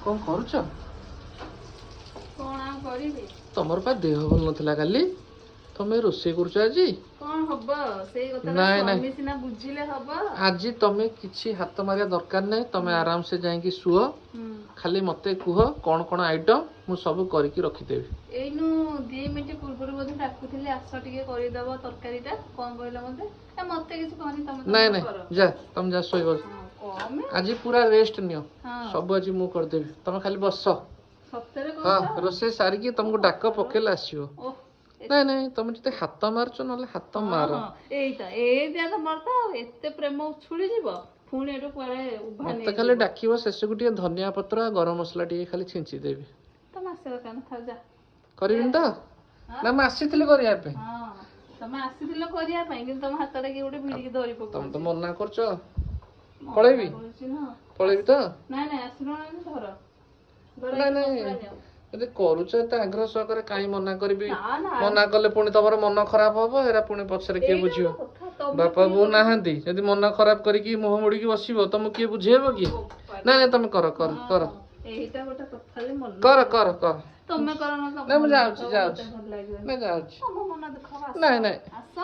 कौन करुच कौन करिबे तमर पा देह भल नथिला काली तमे रोषे करुच आज कौन हब से कथा नाଇଁ, ନାଇଁ। स्वामी सिना बुझिले हब आज तमे किछि हाथ मारिया दरकार नै तमे आराम से जाई सुओ खाली मते कुह कौन कौन आइटम मु सब करके रखिदेबी एइनु 2 मिनिट पूर्व बोधे डाकुथिले आस टिके करिदब तरकारीटा कोन कहले मते ए मते किछ कहनी तमे ନାଇଁ ନାଇଁ जा तम जा सोइबो कमे आज पूरा रेस्ट नियो हाँ। सब आज मु कर देबी तमे खाली बस सप्ताहे हाँ कहता रोषे सारिकी तुमको डाक पकेले आसियो ओह ନାଇଁ ନାଇଁ ତମେ ଯଦି ହାତ ମାରୁଛ ନହେଲେ ହାତ ମାର ଏଇଟା ଏ ଦିଆ ତମର ତ ଏତେ ପ୍ରେମ ଉଛୁଳି ଯିବ ପୁଣି ଏଠୁ କୁଆଡେ ଉଭା ମତେ ଖାଲି ଡାକିବ ଶେଷକୁ ଟିକେ ଧନିଆ ପତ୍ର ଆଉ ଗରମ ମସଲା ଟିକେ ଖାଲି ଛିଞ୍ଚି ଦେବି ତମେ ଆସିବ କାନ ଥାଉ ଯା କରିବିନି ତ ନା ମୁଁ ଆସିଥିଲି କରିବା ପାଇଁ ହଁ ତମେ ଆସିଥିଲ କରିବା ପାଇଁ କିନ୍ତୁ ତମ ହାତଟା କିଏ ଗୋଟେ ଭିଡ଼ିକି ଧରି ତମେ ପକଉଛି ତ ମନା କରୁଛ ପଳେଇବି ପଳେଇବି ତ ନାଇଁ ନାଇଁ ଆସିଲ ଧର ଧର ନାଇଁ ନାଇଁ ଯଦି କରୁଛ ଏତେ ଆଗ୍ରହ ସହକାରେ କାହିଁ ମନା କରିବି ମନା କଲେ ପୁଣି ତମର ମନ ଖରାପ ହବ ଏରା ପୁଣି ପଛରେ କିଏ ବୁଝିବ ବାପା ବୋଉ ନାହାନ୍ତି ଯଦି ମନ ଖରାପ କରିକି ମୁହଁ ମୋଡ଼ିକି ବସିବ ତମକୁ କିଏ ବୁଝେଇବ କି ନାଇଁ ନାଇଁ ତମେ କର କର କର ଏଇଟା ଗୋଟେ କଥା ଯେ ମନ କର କର କର ତମେ କର ନା ନାଇଁ ମୁଁ ଯାଉଛି ଯାଉଛି ନାଇଁ ଯାଉଛି ତମ ମନ ଦୁଃଖ ନାଇଁ ନାଇଁ ଆସ